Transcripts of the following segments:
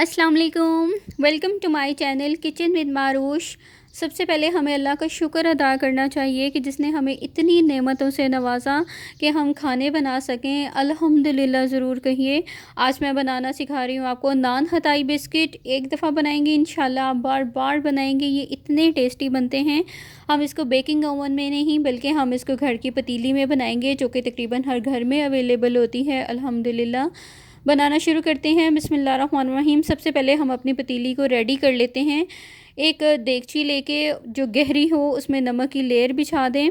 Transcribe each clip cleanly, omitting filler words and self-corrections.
अस्सलाम वालेकुम। Welcome to my channel kitchen with Marush. सबसे पहले हमें अल्लाह का शुक्र अदा करना चाहिए कि जिसने हमें इतनी नेमतों से नवाज़ा कि हम खाने बना सकें। अल्हम्दुलिल्लाह ज़रूर कहिए। आज मैं बनाना सिखा रही हूँ आपको नान हताई बिस्किट। एक दफ़ा बनाएंगे इंशाल्लाह आप बार बार बनाएंगे, ये इतने टेस्टी बनते हैं। हम इसको बेकिंग ओवन में नहीं बल्कि हम इसको घर की पतीली में बनाएंगे, जो कि तकरीबन हर घर में अवेलेबल होती है अल्हम्दुलिल्लाह। बनाना शुरू करते हैं। बिस्मिल्लाहिर्रहमानिर्रहीम। सबसे पहले हम अपनी पतीली को रेडी कर लेते हैं। एक देगची लेके जो गहरी हो उसमें नमक की लेयर बिछा दें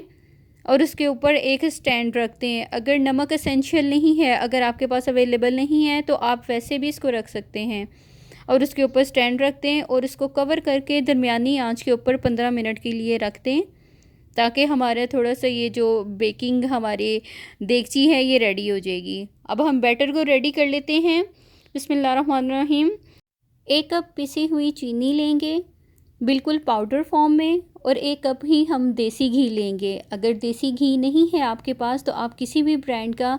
और उसके ऊपर एक स्टैंड रखते हैं। अगर नमक एसेंशियल नहीं है, अगर आपके पास अवेलेबल नहीं है तो आप वैसे भी इसको रख सकते हैं। और उसके ऊपर स्टैंड रखते हैं और इसको कवर करके दरमियानी आंच के ऊपर 15 मिनट के लिए रख दें, ताकि हमारे थोड़ा सा ये जो बेकिंग हमारी देगची है ये रेडी हो जाएगी। अब हम बैटर को रेडी कर लेते हैं। बिस्मिल्लाहिर्रहमानिर्रहीम। 1 कप पिसी हुई चीनी लेंगे बिल्कुल पाउडर फॉर्म में, और 1 कप ही हम देसी घी लेंगे। अगर देसी घी नहीं है आपके पास तो आप किसी भी ब्रांड का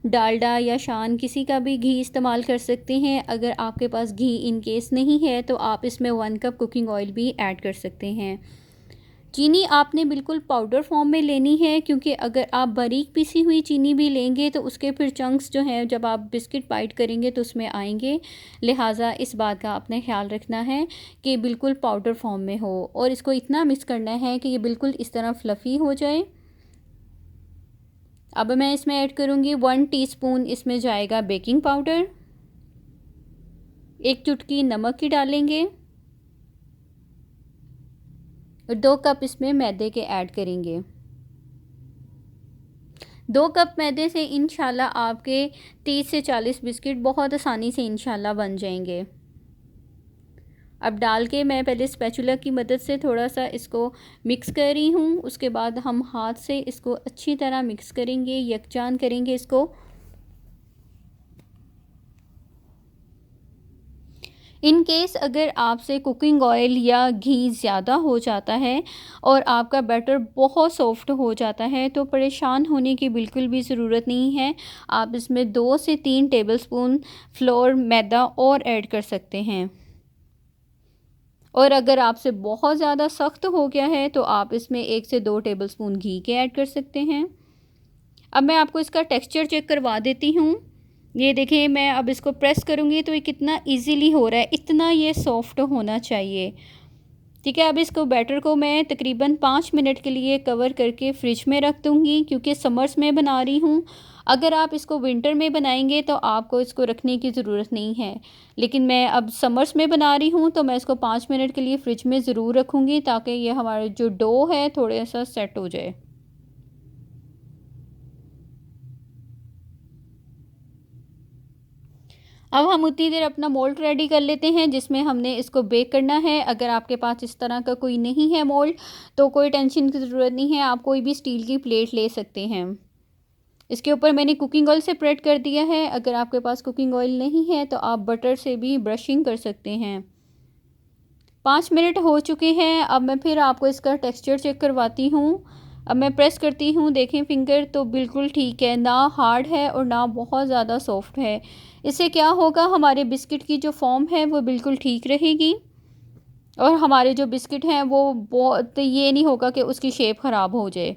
डालडा या शान किसी का भी घी इस्तेमाल कर सकते हैं। अगर आपके पास घी इन केस नहीं है तो आप इसमें 1 कप कुकिंग ऑयल भी ऐड कर सकते हैं। चीनी आपने बिल्कुल पाउडर फॉर्म में लेनी है, क्योंकि अगर आप बारीक पिसी हुई चीनी भी लेंगे तो उसके फिर चंक्स जो हैं जब आप बिस्किट बाइट करेंगे तो उसमें आएंगे। लिहाजा इस बात का आपने ख्याल रखना है कि बिल्कुल पाउडर फॉर्म में हो, और इसको इतना मिक्स करना है कि ये बिल्कुल इस तरह फ्लफ़ी हो जाए। अब मैं इसमें ऐड करूँगी 1 टीस्पून, इसमें जाएगा बेकिंग पाउडर। 1 चुटकी नमक की डालेंगे और 2 कप इसमें मैदे के ऐड करेंगे। 2 कप मैदे से इंशाल्लाह आपके 30 से 40 बिस्किट बहुत आसानी से इंशाल्लाह बन जाएंगे। अब डाल के मैं पहले स्पैचुला की मदद से थोड़ा सा इसको मिक्स कर रही हूँ। उसके बाद हम हाथ से इसको अच्छी तरह मिक्स करेंगे, यकजान करेंगे इसको। इन केस अगर आपसे कुकिंग ऑयल या घी ज़्यादा हो जाता है और आपका बैटर बहुत सॉफ्ट हो जाता है तो परेशान होने की बिल्कुल भी ज़रूरत नहीं है। आप इसमें 2 से 3 टेबलस्पून फ्लोर मैदा और ऐड कर सकते हैं। और अगर आपसे बहुत ज़्यादा सख्त हो गया है तो आप इसमें 1 से 2 टेबलस्पून घी के ऐड कर सकते हैं। अब मैं आपको इसका टेक्सचर चेक करवा देती हूँ। ये देखिए, मैं अब इसको प्रेस करूँगी तो ये कितना इजीली हो रहा है, इतना ये सॉफ्ट होना चाहिए। ठीक है, अब इसको बैटर को मैं तकरीबन 5 मिनट के लिए कवर करके फ्रिज में रख दूँगी, क्योंकि समर्स में बना रही हूँ। अगर आप इसको विंटर में बनाएंगे तो आपको इसको रखने की ज़रूरत नहीं है, लेकिन मैं अब समर्स में बना रही हूँ तो मैं इसको 5 मिनट के लिए फ्रिज में ज़रूर रखूँगी, ताकि ये हमारा जो डो है थोड़ा सा सेट हो जाए। अब हम उतनी देर अपना मोल्ड रेडी कर लेते हैं जिसमें हमने इसको बेक करना है। अगर आपके पास इस तरह का कोई नहीं है मोल्ड तो कोई टेंशन की ज़रूरत नहीं है, आप कोई भी स्टील की प्लेट ले सकते हैं। इसके ऊपर मैंने कुकिंग ऑयल स्प्रेड कर दिया है। अगर आपके पास कुकिंग ऑयल नहीं है तो आप बटर से भी ब्रशिंग कर सकते हैं। 5 मिनट हो चुके हैं। अब मैं फिर आपको इसका टेक्सचर चेक करवाती हूँ। अब मैं प्रेस करती हूँ, देखें फिंगर तो बिल्कुल ठीक है, ना हार्ड है और ना बहुत ज़्यादा सॉफ्ट है। इससे क्या होगा, हमारे बिस्किट की जो फॉर्म है वो बिल्कुल ठीक रहेगी, और हमारे जो बिस्किट हैं वो बहुत ये नहीं होगा कि उसकी शेप ख़राब हो जाए।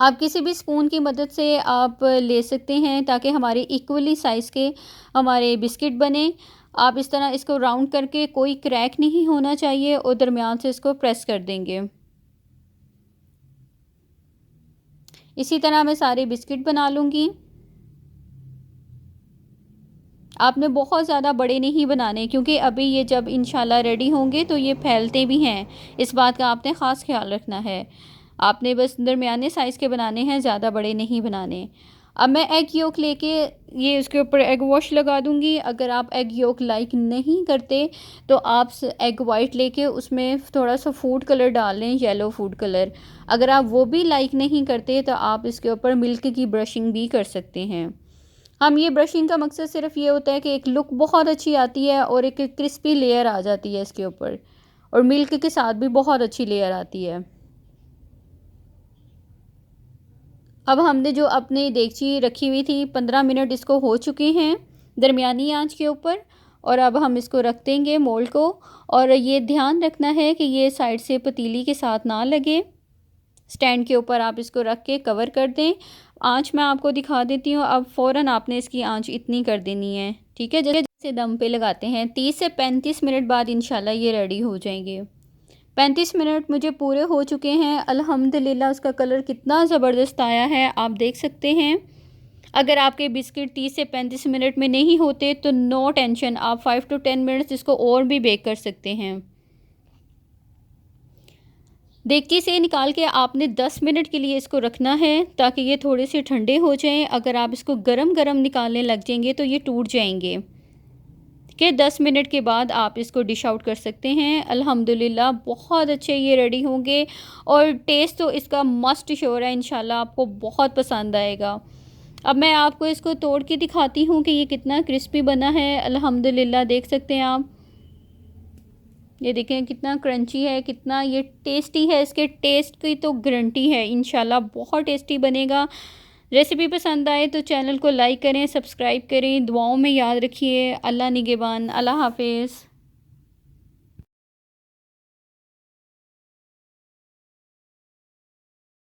आप किसी भी स्पून की मदद से आप ले सकते हैं ताकि हमारे इक्वली साइज़ के हमारे बिस्किट बने। आप इस तरह इसको राउंड करके, कोई क्रैक नहीं होना चाहिए, और दरमियान से इसको प्रेस कर देंगे। इसी तरह मैं सारे बिस्किट बना लूँगी। आपने बहुत ज़्यादा बड़े नहीं बनाने, क्योंकि अभी ये जब इंशाल्लाह रेडी होंगे तो ये फैलते भी हैं। इस बात का आपने ख़ास ख्याल रखना है। आपने बस दरमियाने साइज़ के बनाने हैं, ज़्यादा बड़े नहीं बनाने। अब मैं एग योक लेके ये उसके ऊपर एग वॉश लगा दूँगी। अगर आप एग योक लाइक नहीं करते तो आप एग वाइट लेके उसमें थोड़ा सा फूड कलर डाल लें, येलो फूड कलर। अगर आप वो भी लाइक नहीं करते तो आप इसके ऊपर मिल्क की ब्रशिंग भी कर सकते हैं। हम ये ब्रशिंग का मकसद सिर्फ ये होता है कि एक लुक बहुत अच्छी आती है और एक क्रिस्पी लेयर आ जाती है इसके ऊपर, और मिल्क के साथ भी बहुत अच्छी लेयर आती है। अब हमने जो अपनी देगची रखी हुई थी, 15 मिनट इसको हो चुके हैं दरमियानी आंच के ऊपर, और अब हम इसको रख देंगे मोल्ड को। और ये ध्यान रखना है कि ये साइड से पतीली के साथ ना लगे। स्टैंड के ऊपर आप इसको रख के कवर कर दें। आंच मैं आपको दिखा देती हूँ। अब फ़ौरन आपने इसकी आंच इतनी कर देनी है, ठीक है। जैसे दम पे लगाते हैं 30 से 35 मिनट बाद इंशाल्लाह ये रेडी हो जाएंगे। 35 मिनट मुझे पूरे हो चुके हैं। अल्हम्दुलिल्लाह उसका कलर कितना ज़बरदस्त आया है, आप देख सकते हैं। अगर आपके बिस्किट 30 से 35 मिनट में नहीं होते तो नो टेंशन, आप 5 to 10 मिनट्स इसको और भी बेक कर सकते हैं। देगची से निकाल के आपने 10 मिनट के लिए इसको रखना है ताकि ये थोड़े से ठंडे हो जाएं। अगर आप इसको गरम गरम निकालने लग जाएंगे तो ये टूट जाएंगे। ठीक है, 10 मिनट के बाद आप इसको डिश आउट कर सकते हैं। अल्हम्दुलिल्लाह बहुत अच्छे ये रेडी होंगे और टेस्ट तो इसका मस्ट श्योर है, इंशाल्लाह आपको बहुत पसंद आएगा। अब मैं आपको इसको तोड़ के दिखाती हूँ कि ये कितना क्रिस्पी बना है। अल्हम्दुलिल्लाह देख सकते हैं आप, ये देखें कितना क्रंची है, कितना ये टेस्टी है। इसके टेस्ट की तो गारंटी है, इंशाल्लाह बहुत टेस्टी बनेगा। रेसिपी पसंद आए तो चैनल को लाइक करें, सब्सक्राइब करें, दुआओं में याद रखिए। अल्लाह निगहबान, अल्लाह हाफिज़।